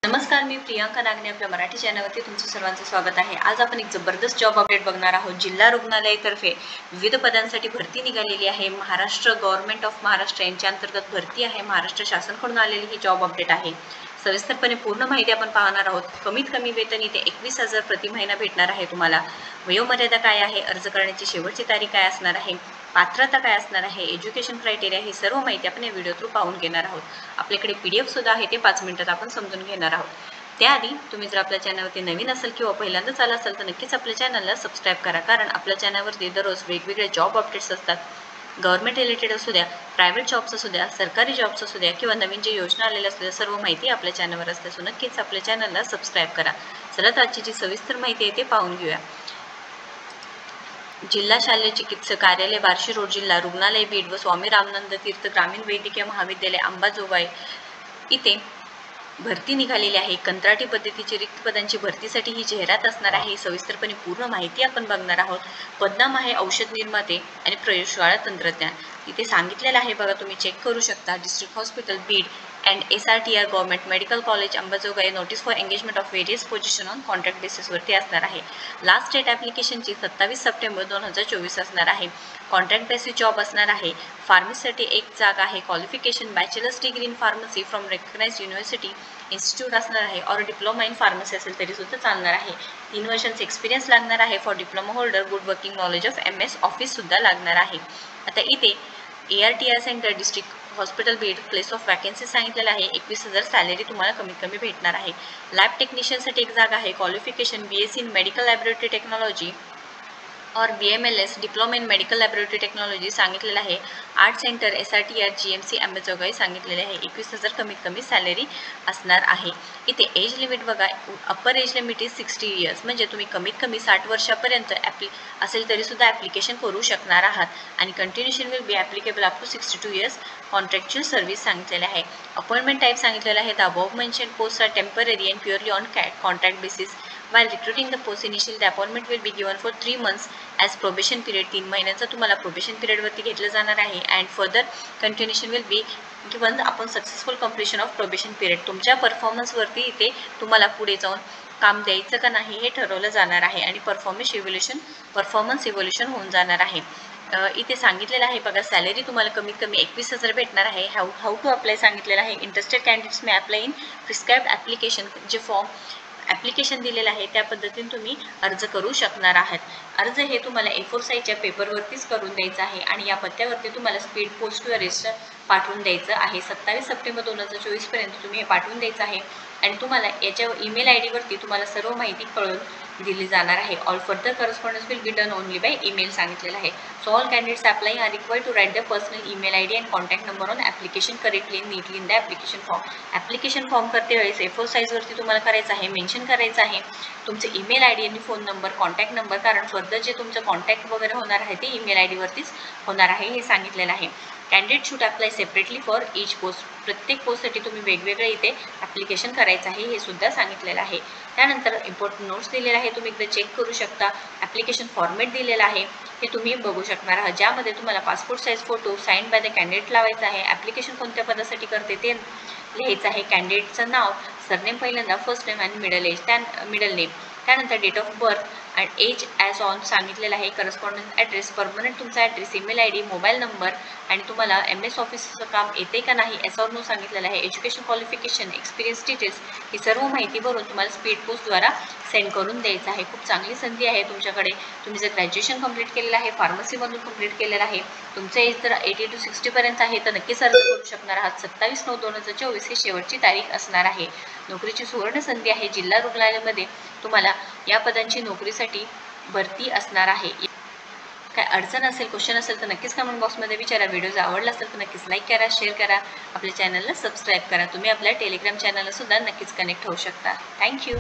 नमस्कार, मी प्रियांका नागने आपल्या मराठी चॅनलवरती तुमचं सर्वांचं स्वागत आहे। आज आपण एक जबरदस्त जॉब अपडेट बघणार आहोत। जिल्हा रुग्णालयातर्फे विविध पदांसाठी भरती निघालेली आहे। महाराष्ट्र गव्हर्नमेंट ऑफ महाराष्ट्र यांच्या अंतर्गत भरती आहे। महाराष्ट्र शासनाकडून आलेली ही जॉब अपडेट आहे। सविस्तरपणे पूर्ण माहिती आपण पाहणार आहोत। कमीत कमी वेतन इथे 21,000 प्रति महिना भेटणार आहे तुम्हाला। वयोमर्यादा काय आहे, अर्ज करण्याची शेवटची तारीख काय असणार आहे, पात्रता काय असणार आहे, एज्युकेशन क्रायटेरिया, ही सर्व माहिती आपण या व्हिडिओ थ्रू पाहून घेणार आहोत। आपल्याकडे PDF सुद्धा आहे, ते 5 मिनिटात आपण समजून घेणार आहोत। त्याआधी तुम्ही जर आपल्या चॅनलवरती नवीन असाल किंवा पहिल्यांदाच आला असाल तर नक्कीच आपल्या चॅनलला सबस्क्राईब करा, कारण आपल्या चॅनलवरती दररोज वेगवेगळे जॉब अपडेट्स असतात। गव्हर्नमेंट रिलेटेड असू द्या, प्रायव्हेट जॉब्स असू द्या, सरकारी जॉब्स असू द्या किंवा नवीन जे योजना आलेल्या असू द्या, सर्व माहिती आपल्या चॅनलवर असते। सो नक्कीच आपल्या चॅनलला सबस्क्राईब करा। चला तर आजची जी सविस्तर माहिती आहे ते पाहून घेऊया। जिल्हा शालेय चिकित्सक कार्यालय, बार्शी रोड, जिल्हा रुग्णालय बीड व स्वामी रामानंद तीर्थ ग्रामीण वैद्यकीय महाविद्यालय अंबाजोगाई इथे भरती निघालेली आहे। कंत्राटी पद्धतीची रिक्त पदांची भरतीसाठी ही जाहिरात असणार आहे। सविस्तरपणे पूर्ण माहिती आपण बघणार आहोत। पदनाम आहे औषध निर्माते आणि प्रयोगशाळा तंत्रज्ञान। इथे सांगितलेलं आहे बघा, तुम्ही चेक करू शकता। District hospital Beed and SRTR government medical college Ambajogai, notice for engagement of various position on contract बेसिसवरती असणार आहे। लास्ट डेट ॲप्लिकेशनची 27 सप्टेंबर 2024 असणार आहे। कॉन्ट्रॅक्ट बेसिस जॉब असणार आहे। फार्मसीसाठी एक जागा आहे। Qualification bachelors degree in pharmacy from recognised university institute असणार आहे, और डिप्लोमा इन फार्मसी असेल तरी सुद्धा चालणार आहे। 3 वर्षांचा एक्सपिरियन्स लागणार आहे। For diploma holder good working knowledge of MS office सुद्धा लागणार आहे। आता इथे ARTR centre district hospital Beed place of vacancy सांगितलेलं आहे। 21,000 सॅलरी तुम्हाला कमीत कमी भेटणार आहे। लॅब टेक्निशियनसाठी एक जागा आहे। Qualification BSc in medical laboratory technology और BMLS diploma in medical laboratory technology सांगितलेलं आहे। Art centre SRTR GMC Ambajogai सांगितलेले आहे। 21,000 कमीत कमी सॅलरी असणार आहे। इथे एज लिमिट बघा, upper age limit is 60 years, म्हणजे तुम्ही कमीत कमी 60 वर्षापर्यंत असेल तरी सुद्धा ॲप्लिकेशन करू शकणार आहात। आणि continuation will be applicable up to 62 years. Contractual service सांगितलेलं आहे। अपॉइंटमेंट टाईप सांगितलेलं आहे। The above mentioned post are temporary and purely on contract basis. While recruiting the post initially, the appointment will be given for 3 months as probation period. 3 महिन्यांचा तुम्हाला probation पिरियडवरती घेतलं जाणार आहे। And further continuation will be given upon successful completion of probation period. तुमच्या परफॉर्मन्सवरती इथे तुम्हाला पुढे जाऊन काम द्यायचं का नाही हे ठरवलं जाणार आहे आणि परफॉर्मन्स इव्होल्युशन होऊन जाणार आहे। इथे सांगितलेलं आहे बघा, सॅलरी तुम्हाला कमीत कमी 21,000 भेटणार आहे। हाऊ टू अप्लाय सांगितलेलं आहे। Interested candidates may apply in prescribed application. जे फॉर्म ॲप्लिकेशन दिलेलं आहे त्या पद्धतीने तुम्ही अर्ज करू शकणार आहात। अर्ज हे तुम्हाला A4 साईजच्या पेपरवरतीच करून द्यायचं आहे आणि या पत्त्यावरती तुम्हाला स्पीड पोस्ट किंवा रजिस्टर पाठवून द्यायचं आहे। 27 सप्टेंबर 2024 पर्यंत तुम्ही हे पाठवून द्यायचं आहे आणि तुम्हाला याच्या ईमेल ID वरती तुम्हाला सर्व माहिती कळून दिली जाणार आहे। All further correspondence will be done only by email सांगितलेलं आहे। So all candidates applying are required to write the personal email ID and contact number on application correctly neatly in the application form. Application form करते वेळेस A4 साईजवरती तुम्हाला करायचं आहे, mention करायचं आहे तुमचे ईमेल ID आणि फोन नंबर, कॉन्टॅक्ट नंबर, कारण फर्दर जे तुमचं कॉन्टॅक्ट वगैरे होणार आहे ते ईमेल ID वरतीच होणार आहे हे सांगितलेलं आहे। Candidate should apply separately for each post. प्रत्येक पोस्टसाठी तुम्ही वेगवेगळे इथे ॲप्लिकेशन करायचं आहे हे सुद्धा सांगितलेलं आहे। त्यानंतर इम्पॉर्टंट नोट्स दिलेले आहे, तुम्ही एकदा चेक करू शकता। ॲप्लिकेशन फॉर्मेट दिलेला आहे हे तुम्ही बघू शकणार आहात, ज्यामध्ये तुम्हाला passport size photo sign by the candidate लावायचा आहे। ॲप्लिकेशन कोणत्या पदासाठी करते ते लिहायचं आहे। कॅन्डिडेटचं नाव, सरनेम पहिल्यांदा, फर्स्ट नेम आणि मिडल नेम, त्यानंतर date of birth and age as on सांगितलेलं आहे। करस्पॉन्डन्स ॲड्रेस, परमनंट तुमचा address, email ID, mobile number आणि तुम्हाला MS ऑफिसचं काम येते का नाही yes or no सांगितलेलं आहे। एज्युकेशन क्वालिफिकेशन, एक्सपिरियन्स डिटेल्स ही सर्व माहिती भरून तुम्हाला स्पीड पोस्टद्वारा सेंड करून द्यायचं आहे। खूप चांगली संधी आहे तुमच्याकडे। तुम्ही जर ग्रॅज्युएशन कंप्लीट केलेलं आहे, फार्मसीमधून कंप्लीट केलेलं आहे, तुमचं एज जर 80 to 60 पर्यंत आहे तर नक्कीच अर्ज करू शकणार आहात। 27/9/2024 ही शेवटची तारीख असणार आहे। नोकरीची सुवर्ण संधी आहे। जिल्हा रुग्णालयामध्ये तुम्हाला या पदांची नोकरीसाठी भरती असणार आहे। काय अडचण असेल, क्वेश्चन असेल तर नक्कीच कमेंट बॉक्समध्ये विचारा। व्हिडिओ जर आवडला असेल तर नक्कीच लाईक करा, शेअर करा, आपल्या चॅनलला सबस्क्राईब करा। तुम्ही आपल्या टेलिग्राम चॅनलला सुद्धा नक्कीच कनेक्ट होऊ शकता। थँक्यू.